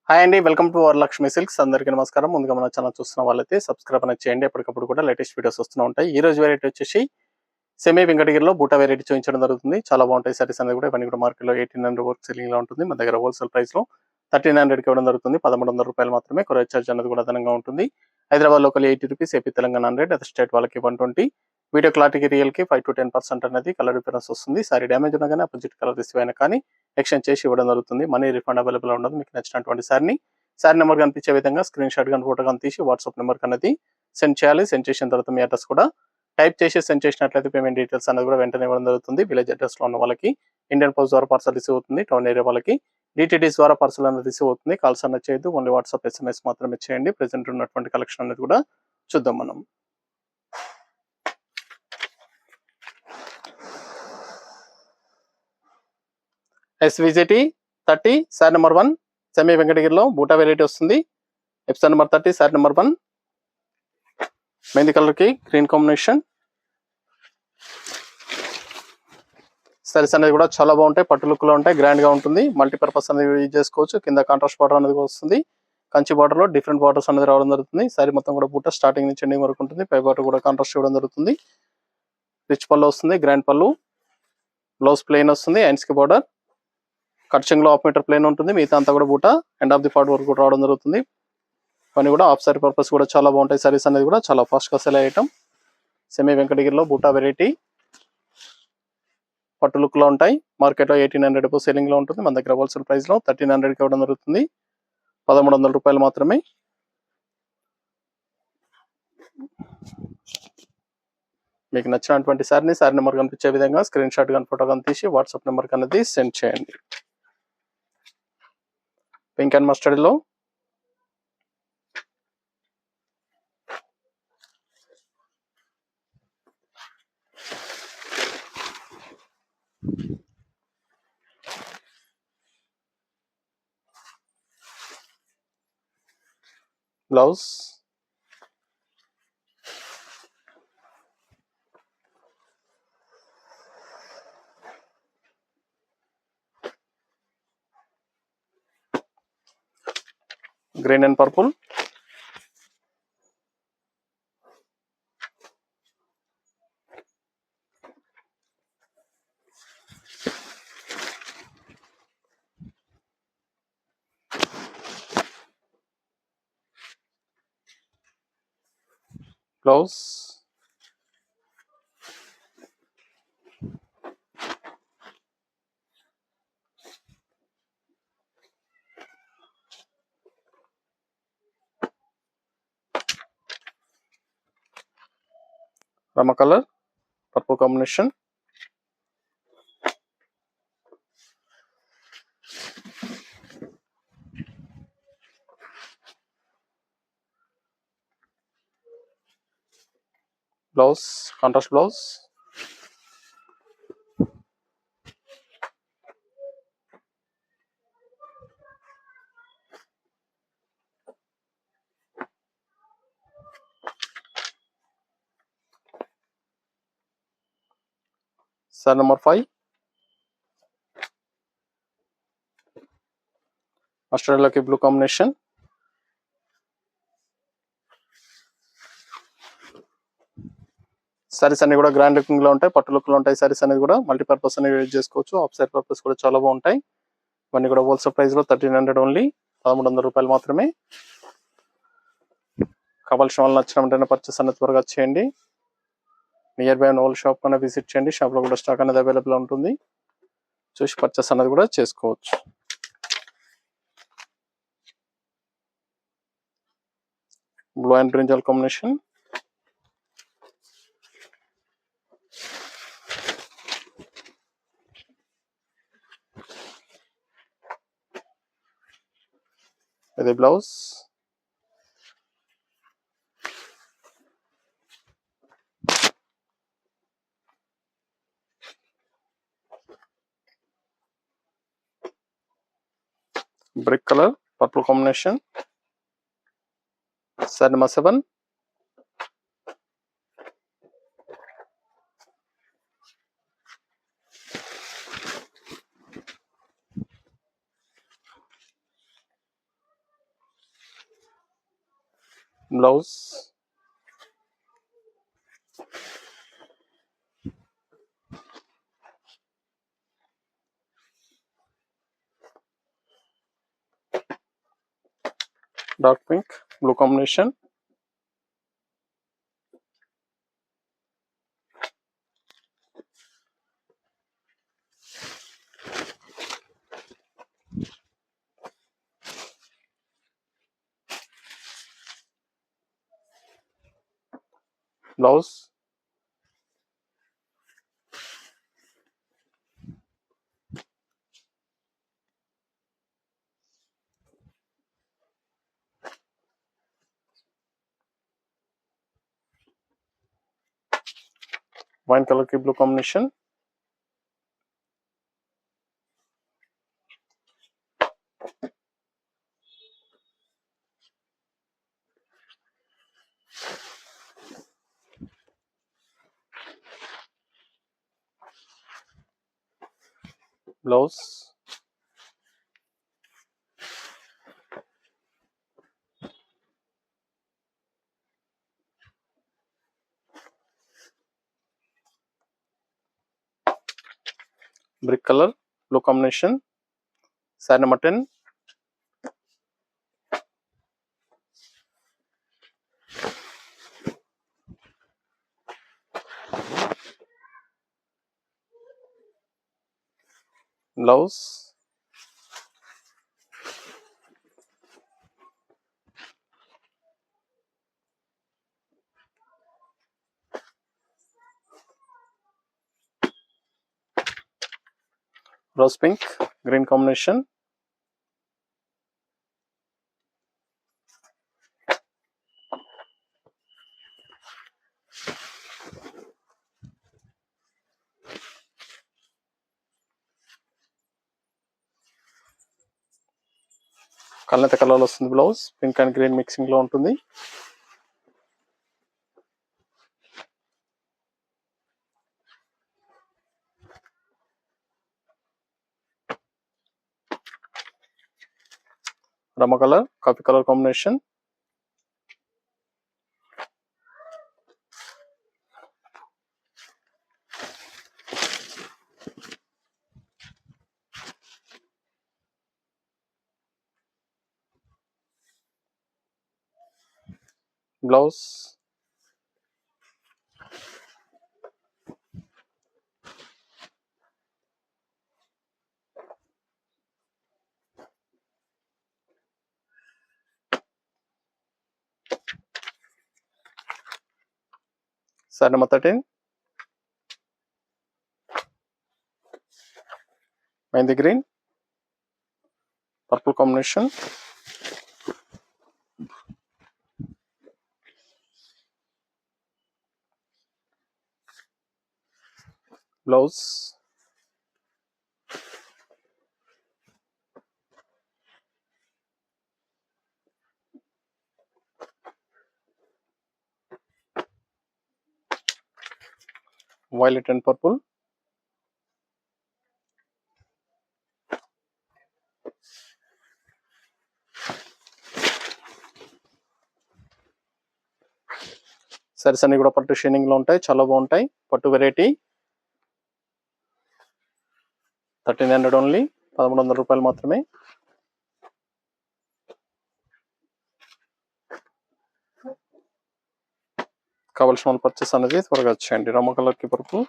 Hi అండి, welcome to Varalakshmi silks. అందరికీ నమస్కారం. ముందుగా మన ఛానల్ చూస్తున్న వాళ్ళైతే సబ్స్క్రైబ్ అనేది చేయండి. ఎప్పటికప్పుడు కూడా లేటెస్ట్ వీడియోస్ వస్తూ ఉంటాయి. ఈ రోజు వెరైటీ వచ్చేసి సెమీ వెంకటగిరిలో బూటా వెరైటీ చూపించడం జరుగుతుంది. చాలా బాగుంటాయి సారీస్ అనేది కూడా. ఇవన్నీ కూడా మార్కెట్లో 1800 వరకు సెల్లింగ్ లో ఉంటుంది. మన దగ్గర హోల్సేల్ ప్రైస్ లో 1300కి ఇవ్వడం జరుగుతుంది. 1100 రూపాయలు మాత్రమే. కొరియర్ చార్జ్ అనేది కూడా అదనంగా ఉంటుంది. Hyderabad local 80 rupees, AP Telangana 100, other state వాళ్ళకి 120. వీడియో క్లారిటీకి రియల్ కి 5 to 10% అనేది కలర్ డిఫరెన్స్ వస్తుంది. సారీ డ్యామేజ్ ఉన్నా కానీ అపోజిట్ కలర్ రిసీవ్ అయినా కానీ ఎక్స్చేంజ్ చేసి ఇవ్వడం జరుగుతుంది. మనీ రిఫండ్ అవైలబుల్ ఉండదు. మీకు నచ్చినటువంటి సారీని సారీ నెంబర్ కనిపించే విధంగా స్క్రీన్ షాట్ కానీ ఫోటో కానీ తీసి వాట్సాప్ నెంబర్ అనేది సెండ్ చేయాలి. సెండ్ చేసిన తర్వాత మీ అడ్రస్ కూడా టైప్ చేసి సెండ్ చేసినట్లయితే పేమెంట్ డీటెయిల్స్ అనేది కూడా వెంటనే ఇవ్వడం జరుగుతుంది. విలేజ్ అడ్రస్ లో ఉన్న వాళ్ళకి ఇండియన్ పోస్ట్ ద్వారా పార్సల్ రిసీవ్ అవుతుంది. టౌన్ ఏరియా వాళ్ళకి డిటిడిస్ ద్వారా పార్సల్ అనేది రిసీవ్ అవుతుంది. కాల్స్ అనేది చేయొద్దు, ఓన్లీ వాట్సాప్ SMS మాత్రమే చేయండి. ప్రెసెంట్ ఉన్నటువంటి కలెక్షన్ అనేది కూడా చూద్దాం మనం. SVJT 30 సారీ నెంబర్ 1 సెమీ వెంకటగిరిలో బూటా వెరైటీ వస్తుంది. Episode number 30 sorry number 1 mehndi colour కి గ్రీన్ కాంబినేషన్. సారీస్ అనేది కూడా చాలా బాగుంటాయి. పట్టు లుక్ లో ఉంటాయి, గ్రాండ్ గా ఉంటుంది. మల్టీపర్పస్ అనేది యూజ్ చేసుకోవచ్చు. కింద కాంట్రాస్ట్ బార్డర్ అనేది వస్తుంది. కంచి బార్డర్ లో డిఫరెంట్ బార్డర్స్ అనేది రావడం జరుగుతుంది. సారీ మొత్తం కూడా బూట స్టార్టింగ్ నుంచి ఎండింగ్ వరకు ఉంటుంది. పై బార్డర్ కూడా కాంట్రాస్ట్ ఇవ్వడం జరుగుతుంది. రిచ్ పళ్ళు వస్తుంది, గ్రాండ్ పళ్ళు. బ్లౌజ్ ప్లెయిన్ వస్తుంది, హ్యాండ్స్ కి బార్డర్. కట్చింగ్ లో 1/2 మీటర్ ప్లెయిన్ ఉంటుంది. మిగతా అంతా కూడా బూట ఎండ్ ఆఫ్ ది పార్ట్ వరకు కూడా రావడం జరుగుతుంది. పని కూడా హాఫ్ సారీ పర్పస్ కూడా చాలా బాగుంటాయి. సారీస్ అనేది కూడా చాలా ఫాస్ట్ గా సెల్ అయ్యటం. సెమీ వెంకటగిరిలో బూటా వెరైటీ పట్టు లుక్ లో ఉంటాయి. మార్కెట్ లో 1800 సెల్లింగ్ లో ఉంటుంది. మన దగ్గర హోల్సేల్ ప్రైస్ లో 1300కి ఇవ్వడం జరుగుతుంది. 1100 రూపాయలు మాత్రమే. మీకు నచ్చినటువంటి సారీ నెంబర్ కనిపించే విధంగా స్క్రీన్ షాట్ కానీ ఫోటో కానీ తీసి వాట్సాప్ నెంబర్ అనేది సెండ్ చేయండి. పింక్ అండ్ మస్టర్డ్ లో blouse, green and purple, blouse, Rama colour purple combination. Blouse contrast blouse, sari number 5 mustard లోకి బ్లూ కాంబినేషన్. సారీస్ అన్ని కూడా గ్రాండ్ లుకింగ్ లో ఉంటాయి, పట్టు లుక్ లో ఉంటాయి. సారీస్ అనేది కూడా మల్టీపర్పస్ అనేది యూజ్ చేసుకోవచ్చు. ఆఫ్ సైడ్ పర్పస్ కూడా చాలా బాగుంటాయి. ఇవన్నీ కూడా హోల్సేల్ ప్రైస్ లో 1300 ఓన్లీ, 1300 రూపాయలు మాత్రమే. కావాల్సిన వాళ్ళు నచ్చిన వెంటనే పర్చేస్ అనేది త్వరగా చేయండి. నియర్ బై ఓల్డ్ షాప్ అనేది విజిట్ చేయండి. షాప్ లో కూడా స్టాక్ అనేది అవైలబుల్ ఉంటుంది. చూసి పర్చేస్ అనేది కూడా చేసుకోవచ్చు. Blue and brinjal combination. ఇది blouse, brick colour purple combination. Sari number 7 blouse, dark pink blue combination, blouse, wine colour కి blue combination, blouse, brick colour blue combination, sari number 10, blouse, rose pink green combination, కళ్ళనైతే colour వస్తుంది. Blouse pink and green mixing లో ఉంటుంది. రమ colour coffee colour combination, blouse, sari number 13, mehndi green purple combination, blouse, violet and purple, saris అన్ని కూడా పట్టు shining లో ఉంటాయి. చాలా బాగుంటాయి. పట్టు వెరైటీ 1300 ఓన్లీ, 1300 రూపాయలు మాత్రమే. కావాల్సిన వాళ్ళు పర్చేస్ అనేది త్వరగా వచ్చేయండి. రమ కలర్ కి purple,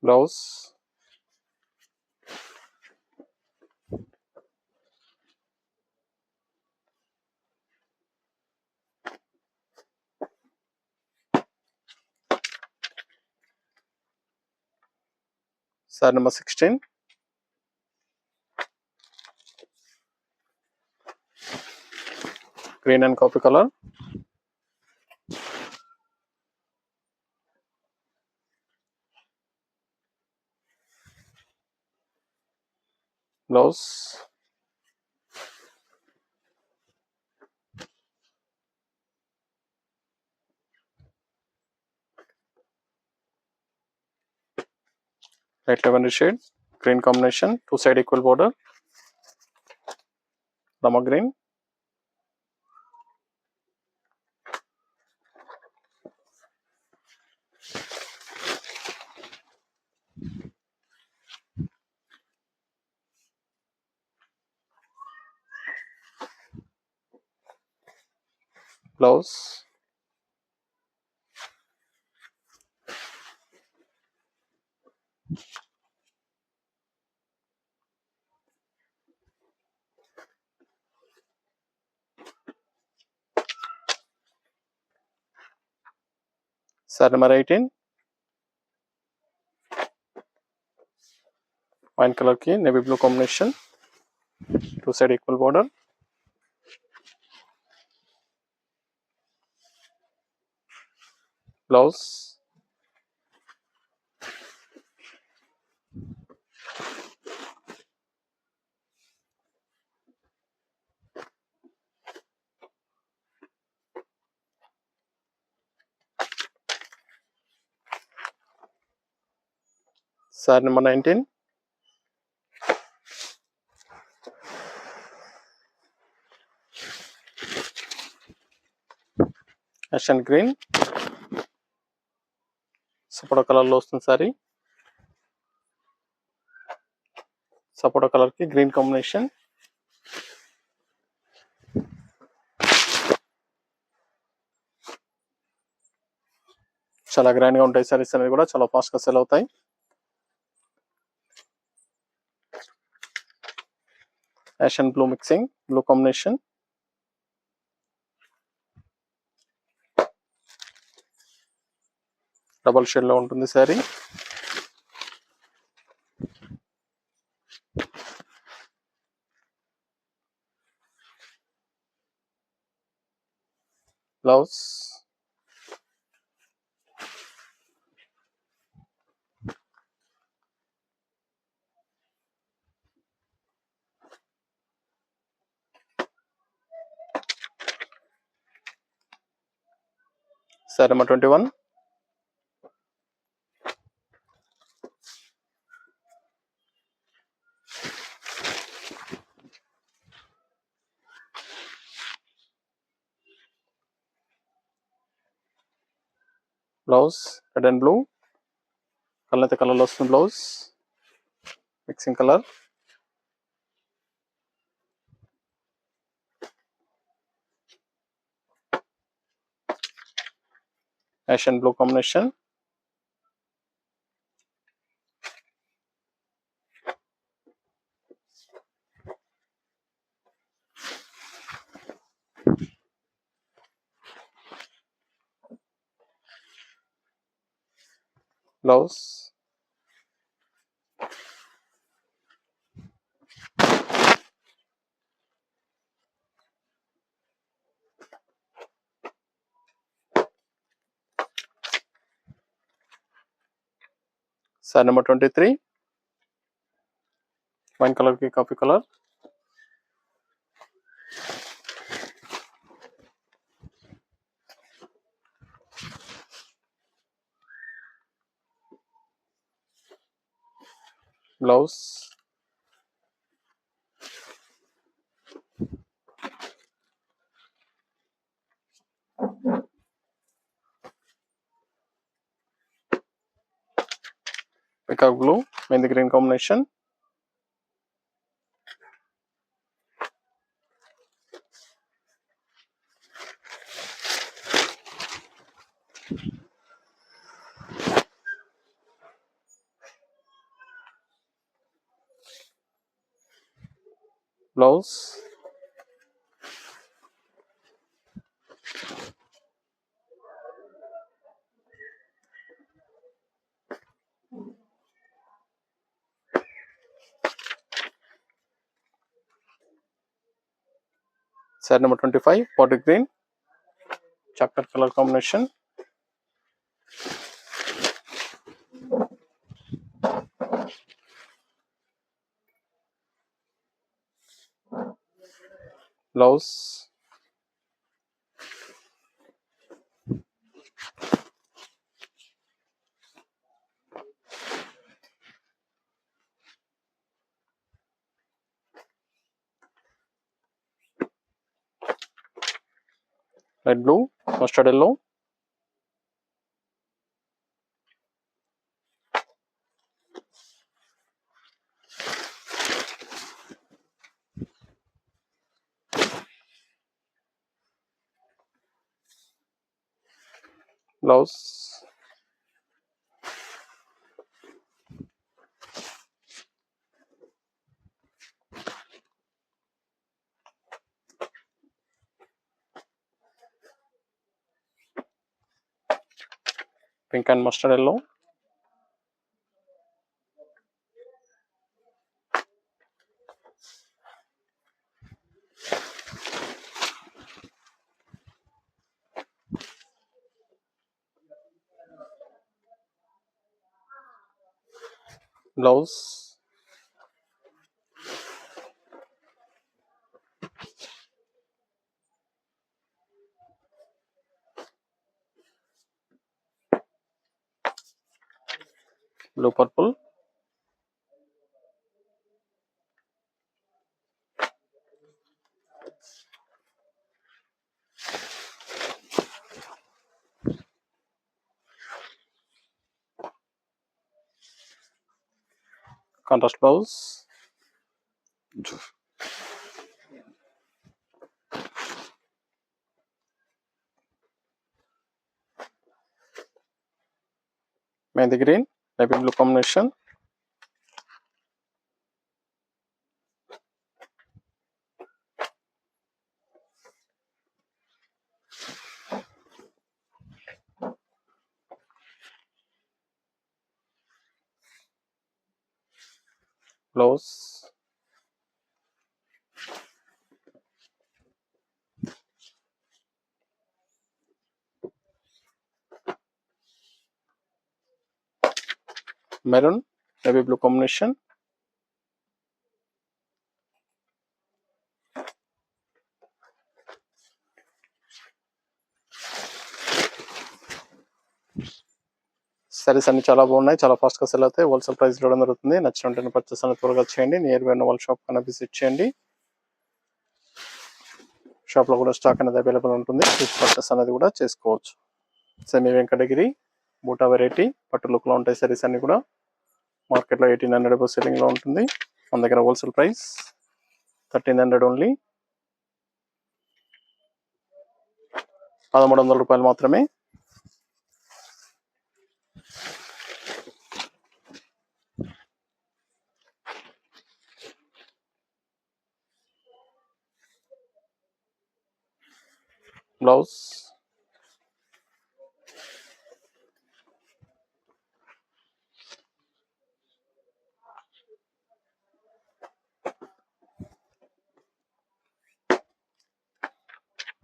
blouse, sari number 16, green and coffee colour, blouse, light lavender shade, green combination, two side equal border, Rama green, blouse, saree number 18, wine color की navy blue combination, two side equal border, blouse, saree number 19, Asian green, సపోటా colour లో వస్తుంది sorry, సపోటా colour కి green combination, చాలా grand గా ఉంటాయి సారీస్ అనేది కూడా చాలా ఫాస్ట్ గా సెల్ అవుతాయి. Ash blue mixing, blue combination, double shade లో ఉంటుంది sari. Blouse, sari number 21, blouse red and blue, colour colour లో వస్తుంది blouse, mixing colour, ash and blue combination, blouse, sari number 23, wine colour కి coffee colour, blouse, peacock blue, mehndi green combination, blouse, sari number 25, bottle green, chocolate colour combination, blouse, light blue, mustard yellow, blouse, pink and mustard yellow, blouse, blue purple, contrast blouse, mehndi green, navy blue combination, blouse, maroon, navy blue combination, saris అన్ని చాలా బాగున్నాయి, చాలా fast గా sell అవుతాయి, wholesale price ఇవ్వడం జరుగుతుంది. నచ్చిన purchase అనేది త్వరగా చేయండి. నియర్ బై ఉన్న వాళ్ళ షాప్ కన్నా విజిట్ చేయండి. షాప్ లో కూడా స్టాక్ అనేది అవైలబుల్ ఉంటుంది, పర్చేస్ అనేది కూడా చేసుకోవచ్చు. సెమీ వెంకటగిరి బూటా వెరైటీ పట్టు లుక్ లో ఉంటాయి సారీస్ అన్ని కూడా. మార్కెట్ లో 1800 సెల్లింగ్ లో ఉంటుంది. మన దగ్గర హోల్సేల్ ప్రైస్ 1300 ఓన్లీ, 1300 రూపాయలు మాత్రమే. Blouse,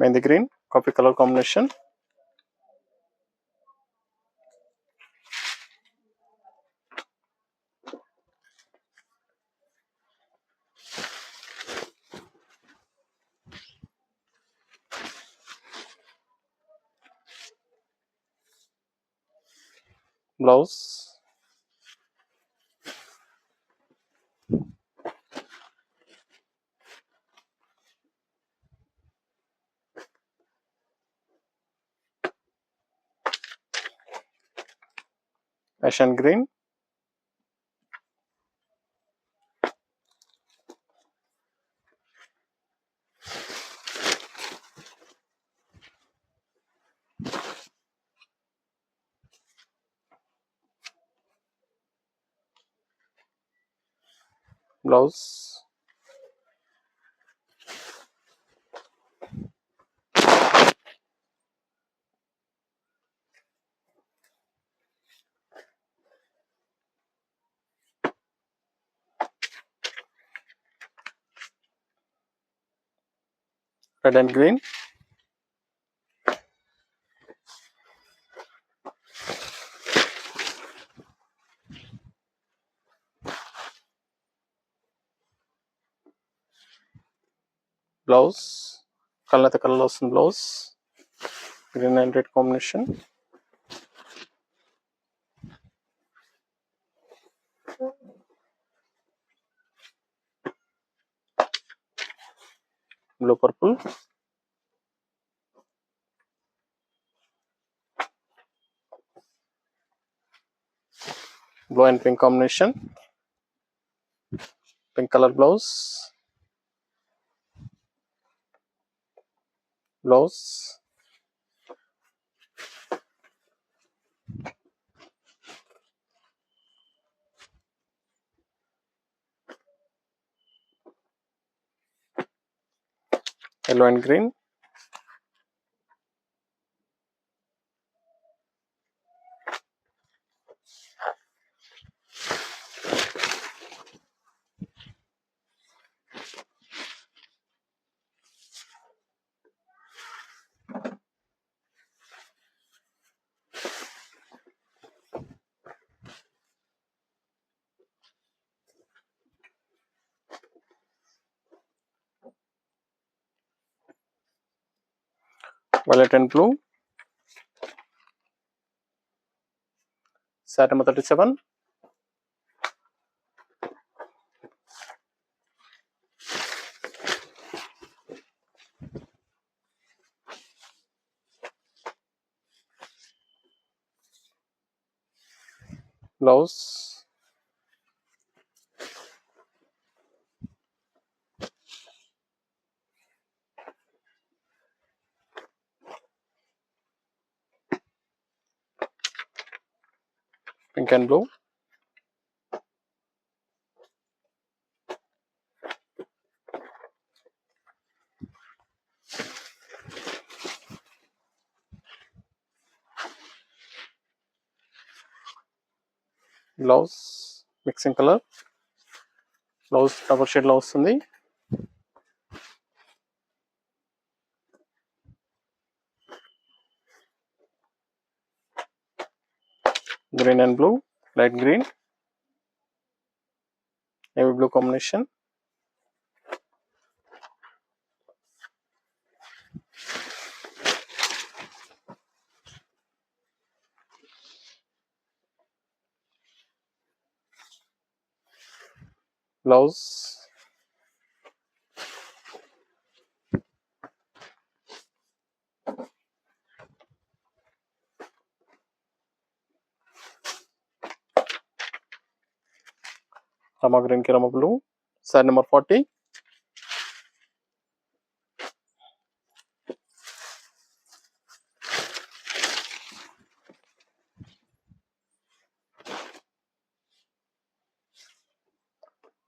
mehndi green coffee colour combination, blouse, ash and green, blouse, red and green, blouse కళ్ళైతే కలర్ వస్తుంది, blouse green and red combination, blue purple, blue and pink combination, pink color blouse, yellow and green, violet and blue, set number 37, blouse, pink and blue, blouse, mixing color, blouse double shade లో వస్తుంది, green and blue, light green, navy blue combination, blouse, rama green ki rama blue, side number 40,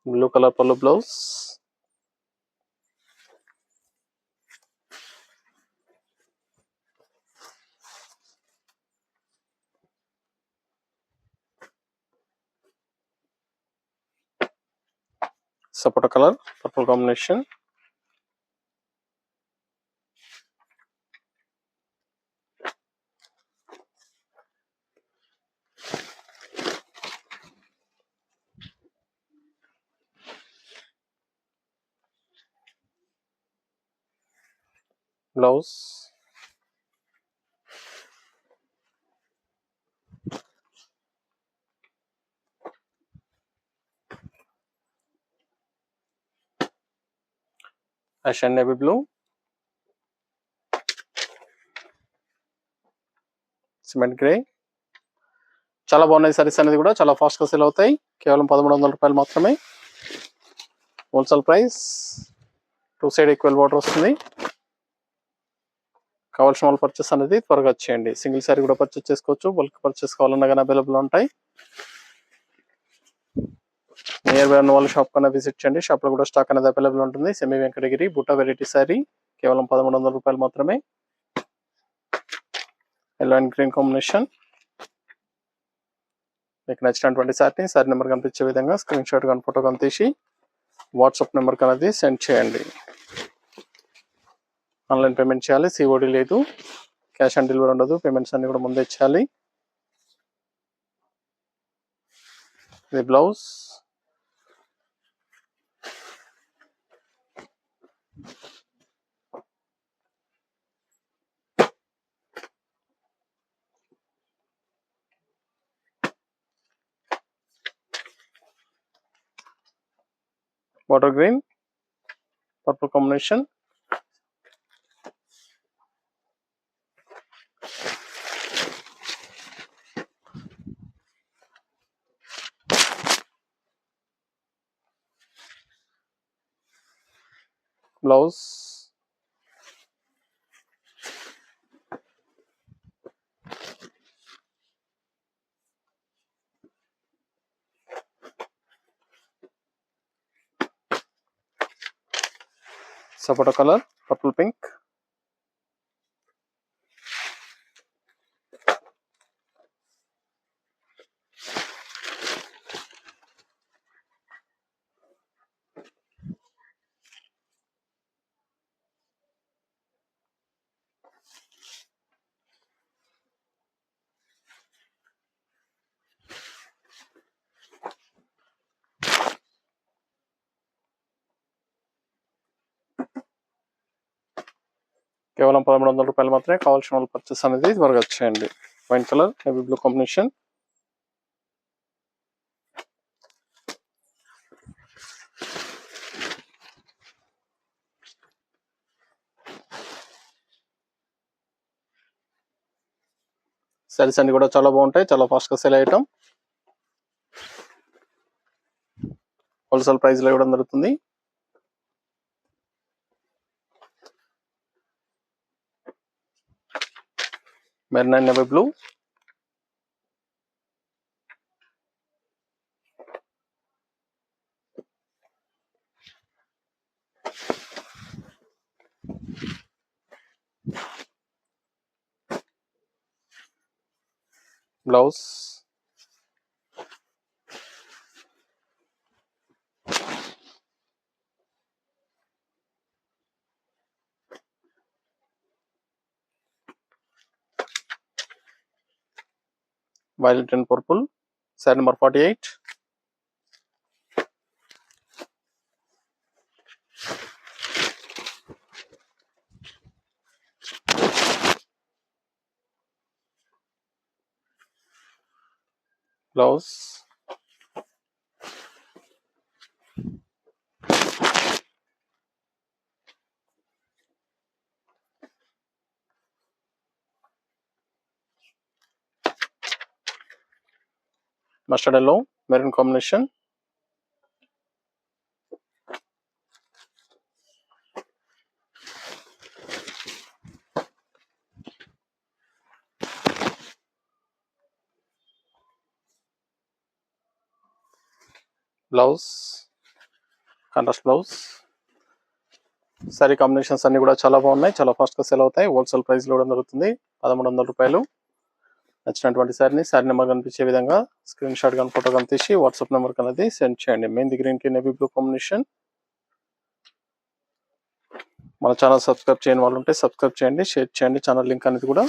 blue color pallu blouse, sapota color purple combination, blouse, ash and navy blue, cement grey. చాలా బాగున్నాయి సారీస్ అనేది కూడా చాలా fast గా sale అవుతాయి. కేవలం 1300 రూపాయలు మాత్రమే. Wholesale price, 2 side equal border వస్తుంది. కావాల్సిన వాళ్ళు పర్చేస్ అనేది త్వరగా చేయండి. సింగిల్ సారీ కూడా పర్చేస్ చేసుకోవచ్చు, బల్క్ పర్చేస్ కావాలన్నా కానీ అవైలబుల్ ఉంటాయి. నియర్ బై ఉన్న వాళ్ళు షాప్ కన్నా విజిట్ చేయండి. షాప్ లో కూడా స్టాక్ అనేది అవైలబుల్ ఉంటుంది. సెమీ వెంకటగిరి బుట్ట వెరైటీ సారీ కేవలం 1300 రూపాయలు మాత్రమే. Yellow and green combination. మీకు నచ్చినటువంటి సారీ నెంబర్ కనిపించే విధంగా స్క్రీన్ షాట్ కానీ ఫోటో కానీ తీసి వాట్సాప్ నెంబర్ అనేది సెండ్ చేయండి. ఆన్లైన్ పేమెంట్ చేయాలి, సిఓడి లేదు, క్యాష్ ఆన్ డెలివరీ ఉండదు. పేమెంట్స్ అన్ని కూడా ముందే చేయాలి. ఇది blouse, water green purple combination, blouse, sapota colour, purple pink, కేవలం 1300 రూపాయలు మాత్రమే. కావాల్సిన వాళ్ళు పర్చేస్ అనేది త్వరగా వచ్చేయండి. Wine colour, navy blue combination, saris అన్ని కూడా చాలా బాగుంటాయి, చాలా ఫాస్ట్గా సేల్ అయ్యటం. హోల్సేల్ ప్రైస్లో ఇవ్వడం జరుగుతుంది. Maroon and navy blue, blouse, violet and purple, sari number 48, blouse, mustard yellow, maroon combination, blouse, contrast blouse. Sorry combinations అన్ని కూడా చాలా బాగున్నాయి, చాలా ఫాస్ట్గా సేల్ అవుతాయి. హోల్సేల్ ప్రైస్లో ఇవ్వడం జరుగుతుంది. 1300 రూపాయలు. నచ్చినటువంటి సారీని సారీ నెంబర్ కనిపించే విధంగా స్క్రీన్ షాట్ కానీ ఫోటో కానీ తీసి వాట్సాప్ నెంబర్ అనేది సెండ్ చేయండి. మెయిన్ గ్రీన్ కి నేవీ బ్లూ కాంబినేషన్. మన ఛానల్ సబ్స్క్రైబ్ చేయని వాళ్ళు ఉంటే సబ్స్క్రైబ్ చేయండి, షేర్ చేయండి. ఛానల్ లింక్ అనేది కూడా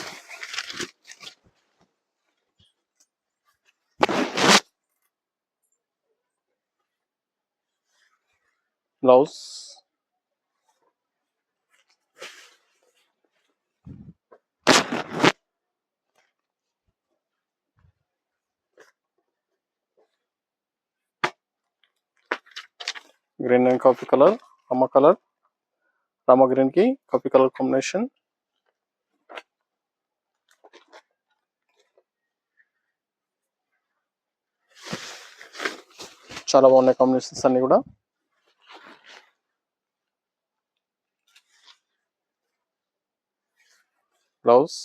blouse, green and coffee colour, Rama green కి కాఫీ కలర్ కాంబినేషన్. చాలా బాగున్నాయి కాంబినేషన్స్ అన్ని కూడా. Blouse,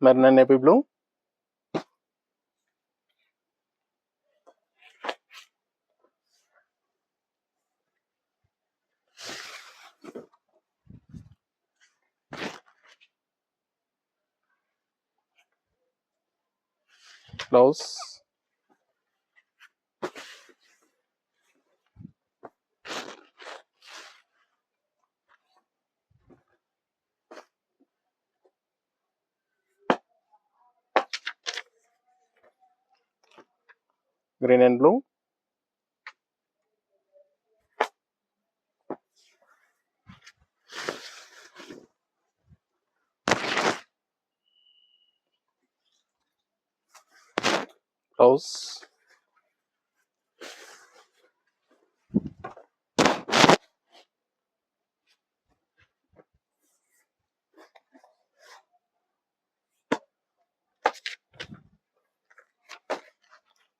maroon and navy blue, blouse, green and blue, blouse,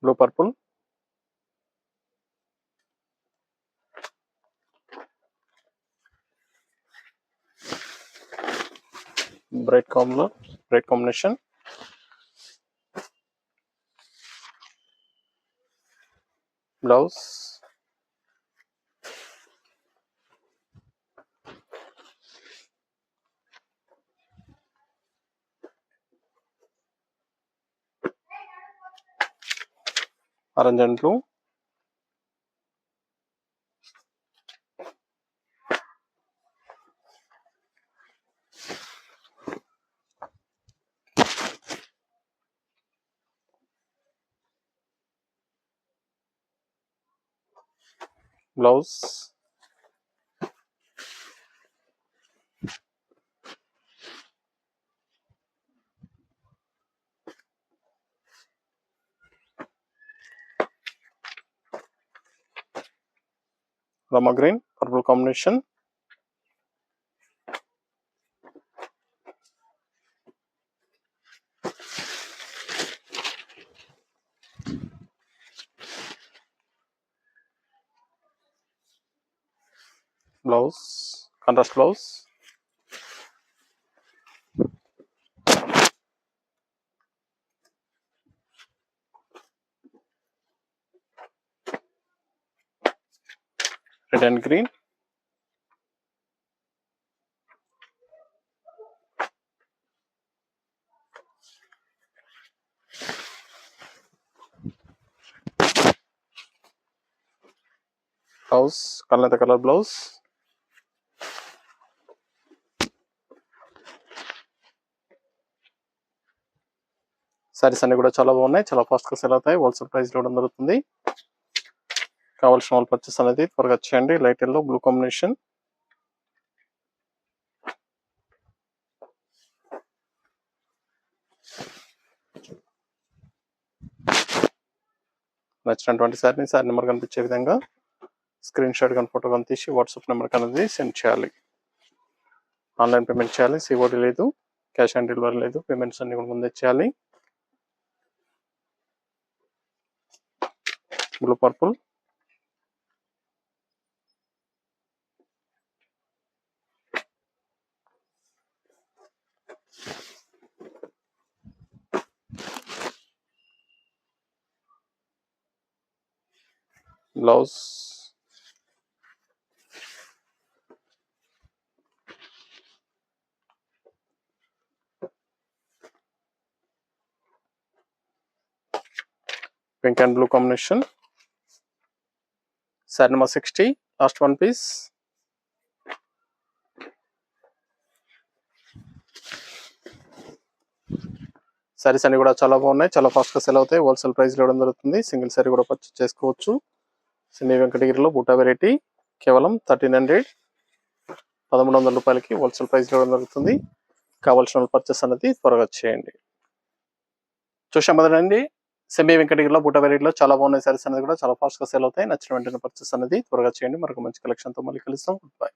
blue purple, bright combination, blouse, orange and blue, blouse, Rama green purple combination, blouse, contrast blouse, red and green, blouse colour blouse, saris అన్ని కూడా చాలా బాగున్నాయి, చాలా fast గా sale అవుతాయి, wholesale price లో దొరుకుతుంది. కావాల్సిన వాళ్ళు పర్చేస్ అనేది త్వరగా చేయండి. లైట్ ఎల్లో బ్లూ కాంబినేషన్, నచ్చినటువంటి సారీ నెంబర్ కనిపించే విధంగా స్క్రీన్ షాట్ కానీ ఫోటో కానీ తీసి వాట్సాప్ నెంబర్ అనేది సెండ్ చేయాలి. ఆన్లైన్ పేమెంట్ చేయాలి, సిఓడి లేదు, క్యాష్ ఆన్ డెలివరీ లేదు, పేమెంట్స్ అన్ని కూడా ముందే చేయాలి. Blue purple, blouse, pink and blue combination, sari number 60 last one piece. Saris అన్ని కూడా చాలా బాగున్నాయి, చాలా ఫాస్ట్ గా సెల్ అవుతాయి, హోల్సేల్ ప్రైస్ లో ఇవ్వడం జరుగుతుంది. సింగిల్ సారీ కూడా పర్చేస్ చేసుకోవచ్చు. సెమీ వెంకటగిరిలో బూటా వెరైటీ కేవలం 1300 రూపాయలకి హోల్సేల్ ప్రైస్ ఇవ్వడం జరుగుతుంది. కావాల్సిన పర్చేస్ అనేది త్వరగా చేయండి. చూసాం కదండి, సెమీ వెంకటగిరిలో బూటా వెరైటీలో చాలా బాగున్నాయి సారీస్ అనేది కూడా చాలా ఫాస్ట్ గా సేల్ అవుతాయి. నచ్చిన వెంటనే పర్చేస్ అనేది త్వరగా చేయండి. మరొక మంచి కలెక్షన్ తో మళ్ళీ కలుస్తాం. Good bye.